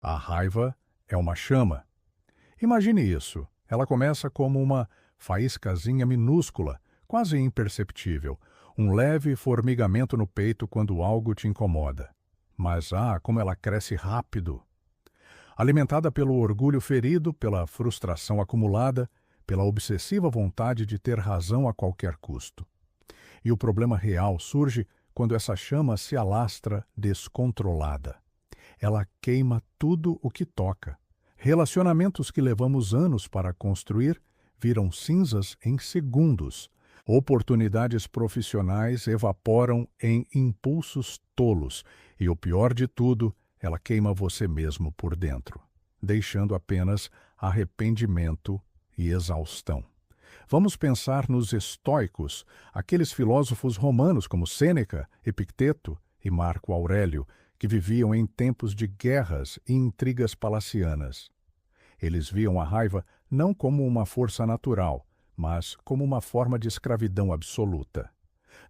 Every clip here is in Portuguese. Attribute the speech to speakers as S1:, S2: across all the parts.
S1: A raiva é uma chama. Imagine isso. Ela começa como uma faíscazinha minúscula, quase imperceptível, um leve formigamento no peito quando algo te incomoda. Mas como ela cresce rápido! Alimentada pelo orgulho ferido, pela frustração acumulada, pela obsessiva vontade de ter razão a qualquer custo. E o problema real surge quando essa chama se alastra descontrolada. Ela queima tudo o que toca. Relacionamentos que levamos anos para construir viram cinzas em segundos. Oportunidades profissionais evaporam em impulsos tolos. E o pior de tudo, ela queima você mesmo por dentro, deixando apenas arrependimento e exaustão. Vamos pensar nos estoicos, aqueles filósofos romanos como Sêneca, Epicteto e Marco Aurélio, que viviam em tempos de guerras e intrigas palacianas. Eles viam a raiva não como uma força natural, mas como uma forma de escravidão absoluta.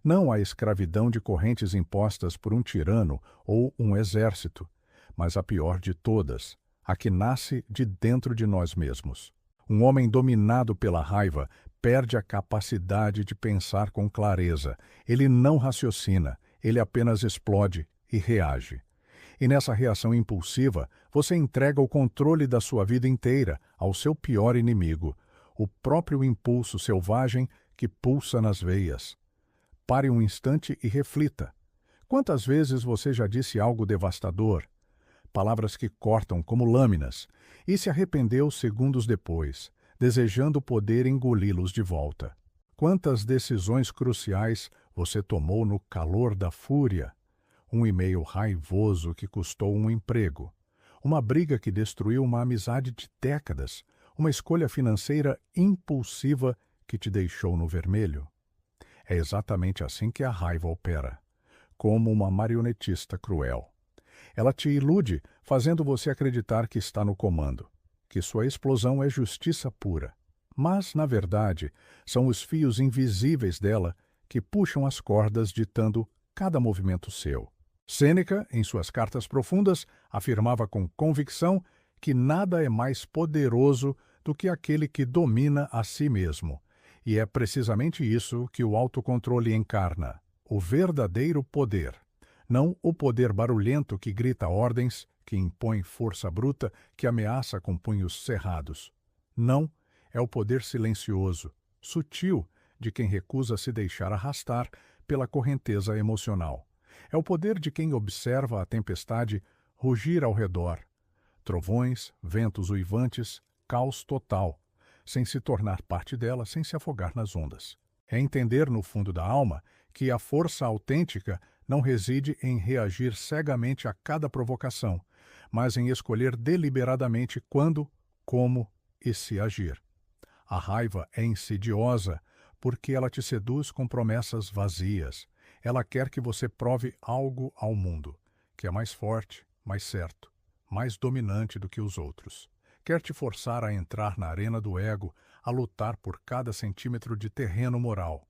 S1: Não a escravidão de correntes impostas por um tirano ou um exército, mas a pior de todas, a que nasce de dentro de nós mesmos. Um homem dominado pela raiva perde a capacidade de pensar com clareza. Ele não raciocina, ele apenas explode e reage. E nessa reação impulsiva, você entrega o controle da sua vida inteira ao seu pior inimigo, o próprio impulso selvagem que pulsa nas veias. Pare um instante e reflita. Quantas vezes você já disse algo devastador? Palavras que cortam como lâminas, e se arrependeu segundos depois, desejando poder engoli-los de volta. Quantas decisões cruciais você tomou no calor da fúria? Um e-mail raivoso que custou um emprego, uma briga que destruiu uma amizade de décadas, uma escolha financeira impulsiva que te deixou no vermelho. É exatamente assim que a raiva opera, como uma marionetista cruel. Ela te ilude, fazendo você acreditar que está no comando, que sua explosão é justiça pura. Mas, na verdade, são os fios invisíveis dela que puxam as cordas ditando cada movimento seu. Sêneca, em suas cartas profundas, afirmava com convicção que nada é mais poderoso do que aquele que domina a si mesmo. E é precisamente isso que o autocontrole encarna, o verdadeiro poder. Não o poder barulhento que grita ordens, que impõe força bruta, que ameaça com punhos cerrados. Não, é o poder silencioso, sutil, de quem recusa se deixar arrastar pela correnteza emocional. É o poder de quem observa a tempestade rugir ao redor. Trovões, ventos uivantes, caos total, sem se tornar parte dela, sem se afogar nas ondas. É entender no fundo da alma que a força autêntica não reside em reagir cegamente a cada provocação, mas em escolher deliberadamente quando, como e se agir. A raiva é insidiosa porque ela te seduz com promessas vazias. Ela quer que você prove algo ao mundo, que é mais forte, mais certo, mais dominante do que os outros. Quer te forçar a entrar na arena do ego, a lutar por cada centímetro de terreno moral.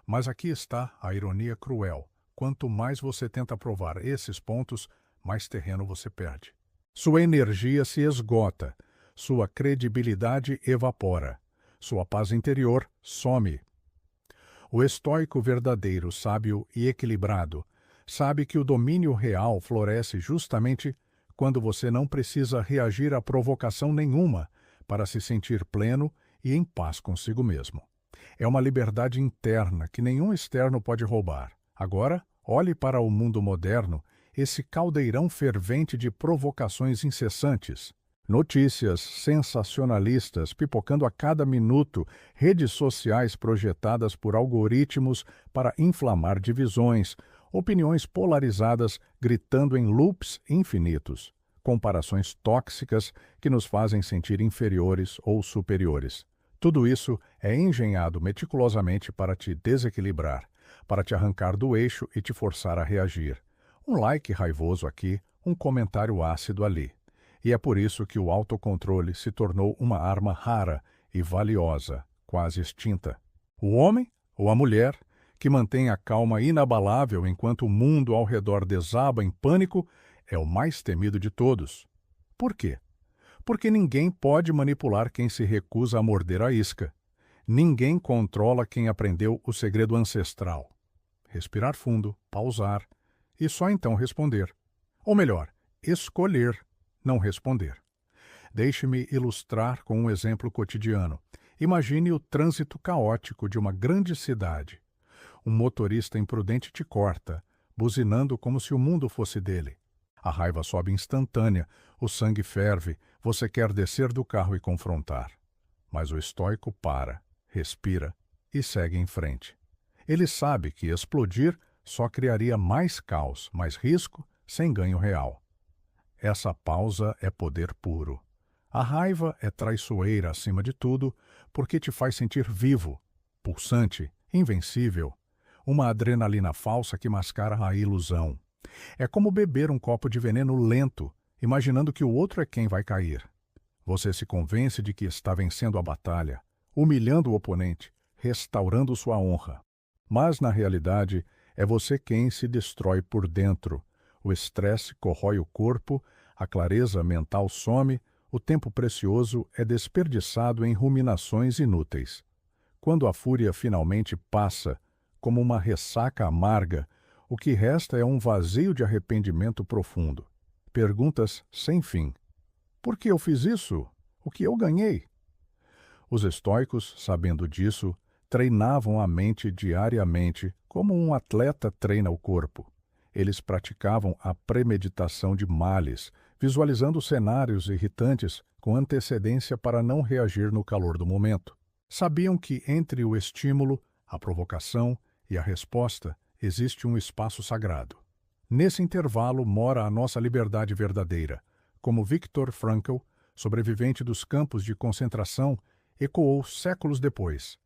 S1: Mas aqui está a ironia cruel. Quanto mais você tenta provar esses pontos, mais terreno você perde. Sua energia se esgota, sua credibilidade evapora, sua paz interior some. O estoico verdadeiro, sábio e equilibrado, sabe que o domínio real floresce justamente quando você não precisa reagir a provocação nenhuma para se sentir pleno e em paz consigo mesmo. É uma liberdade interna que nenhum externo pode roubar. Agora, olhe para o mundo moderno, esse caldeirão fervente de provocações incessantes. Notícias sensacionalistas pipocando a cada minuto, redes sociais projetadas por algoritmos para inflamar divisões, opiniões polarizadas gritando em loops infinitos, comparações tóxicas que nos fazem sentir inferiores ou superiores. Tudo isso é engenhado meticulosamente para te desequilibrar, para te arrancar do eixo e te forçar a reagir. Um like raivoso aqui, um comentário ácido ali. E é por isso que o autocontrole se tornou uma arma rara e valiosa, quase extinta. O homem ou a mulher que mantém a calma inabalável enquanto o mundo ao redor desaba em pânico é o mais temido de todos. Por quê? Porque ninguém pode manipular quem se recusa a morder a isca. Ninguém controla quem aprendeu o segredo ancestral. Respirar fundo, pausar e só então responder. Ou melhor, escolher não responder. Deixe-me ilustrar com um exemplo cotidiano. Imagine o trânsito caótico de uma grande cidade. Um motorista imprudente te corta, buzinando como se o mundo fosse dele. A raiva sobe instantânea, o sangue ferve, você quer descer do carro e confrontar. Mas o estoico para, respira e segue em frente. Ele sabe que explodir só criaria mais caos, mais risco, sem ganho real. Essa pausa é poder puro. A raiva é traiçoeira acima de tudo, porque te faz sentir vivo, pulsante, invencível. Uma adrenalina falsa que mascara a ilusão. É como beber um copo de veneno lento, imaginando que o outro é quem vai cair. Você se convence de que está vencendo a batalha, humilhando o oponente, restaurando sua honra. Mas, na realidade, é você quem se destrói por dentro. O estresse corrói o corpo, a clareza mental some, o tempo precioso é desperdiçado em ruminações inúteis. Quando a fúria finalmente passa, como uma ressaca amarga, o que resta é um vazio de arrependimento profundo. Perguntas sem fim. Por que eu fiz isso? O que eu ganhei? Os estoicos, sabendo disso, treinavam a mente diariamente, como um atleta treina o corpo. Eles praticavam a premeditação de males, visualizando cenários irritantes com antecedência para não reagir no calor do momento. Sabiam que entre o estímulo, a provocação e a resposta existe um espaço sagrado. Nesse intervalo mora a nossa liberdade verdadeira, como Viktor Frankl, sobrevivente dos campos de concentração, ecoou séculos depois.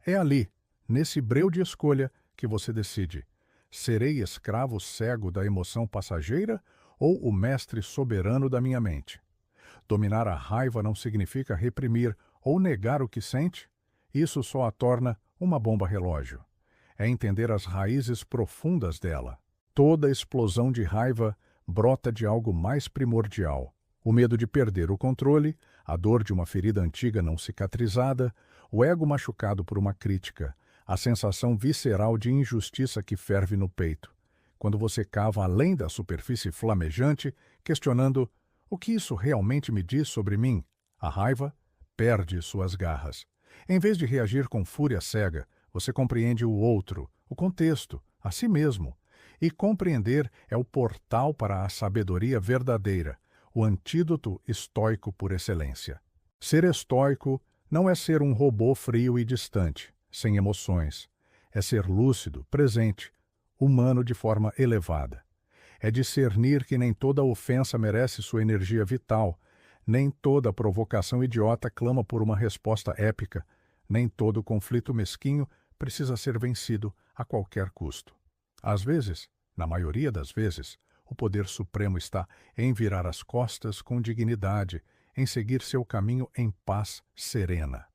S1: É ali, nesse breu de escolha, que você decide: serei escravo cego da emoção passageira ou o mestre soberano da minha mente? Dominar a raiva não significa reprimir ou negar o que sente. Isso só a torna uma bomba relógio. É entender as raízes profundas dela. Toda explosão de raiva brota de algo mais primordial: o medo de perder o controle, a dor de uma ferida antiga não cicatrizada, o ego machucado por uma crítica, a sensação visceral de injustiça que ferve no peito. Quando você cava além da superfície flamejante, questionando: o que isso realmente me diz sobre mim? A raiva perde suas garras. Em vez de reagir com fúria cega, você compreende o outro, o contexto, a si mesmo. E compreender é o portal para a sabedoria verdadeira, o antídoto estoico por excelência. Ser estoico não é ser um robô frio e distante, sem emoções. É ser lúcido, presente, humano de forma elevada. É discernir que nem toda ofensa merece sua energia vital, nem toda provocação idiota clama por uma resposta épica, nem todo conflito mesquinho precisa ser vencido a qualquer custo. Às vezes, na maioria das vezes, o poder supremo está em virar as costas com dignidade, em seguir seu caminho em paz serena.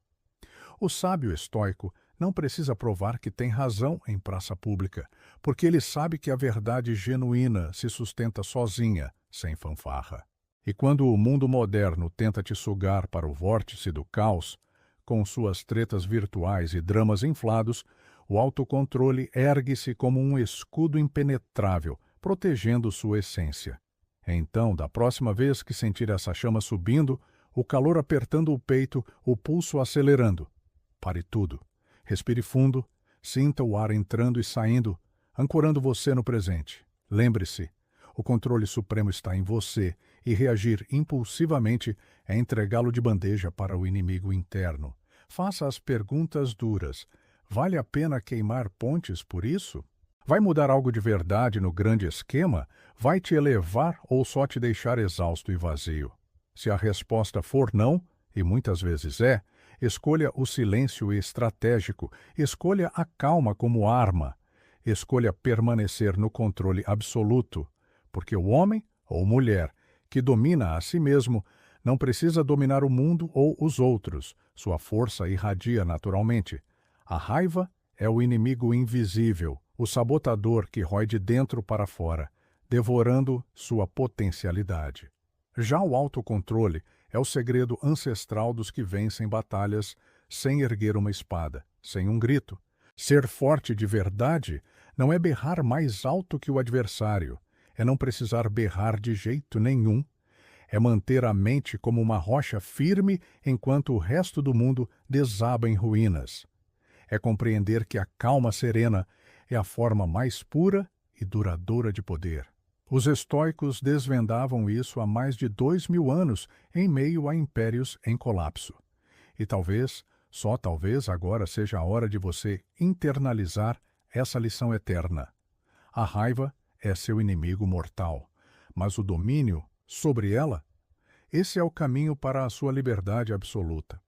S1: O sábio estoico não precisa provar que tem razão em praça pública, porque ele sabe que a verdade genuína se sustenta sozinha, sem fanfarra. E quando o mundo moderno tenta te sugar para o vórtice do caos, com suas tretas virtuais e dramas inflados, o autocontrole ergue-se como um escudo impenetrável, protegendo sua essência. Então, da próxima vez que sentir essa chama subindo, o calor apertando o peito, o pulso acelerando, pare tudo. Respire fundo, sinta o ar entrando e saindo, ancorando você no presente. Lembre-se, o controle supremo está em você e reagir impulsivamente é entregá-lo de bandeja para o inimigo interno. Faça as perguntas duras. Vale a pena queimar pontes por isso? Vai mudar algo de verdade no grande esquema? Vai te elevar ou só te deixar exausto e vazio? Se a resposta for não, e muitas vezes é, escolha o silêncio estratégico, escolha a calma como arma, escolha permanecer no controle absoluto, porque o homem ou mulher que domina a si mesmo não precisa dominar o mundo ou os outros, sua força irradia naturalmente. A raiva é o inimigo invisível, o sabotador que rói de dentro para fora, devorando sua potencialidade. Já o autocontrole é o segredo ancestral dos que vencem batalhas sem erguer uma espada, sem um grito. Ser forte de verdade não é berrar mais alto que o adversário, é não precisar berrar de jeito nenhum, é manter a mente como uma rocha firme enquanto o resto do mundo desaba em ruínas. É compreender que a calma serena é a forma mais pura e duradoura de poder. Os estoicos desvendavam isso há mais de 2000 anos em meio a impérios em colapso. E talvez, só talvez, agora seja a hora de você internalizar essa lição eterna. A raiva é seu inimigo mortal, mas o domínio sobre ela, esse é o caminho para a sua liberdade absoluta.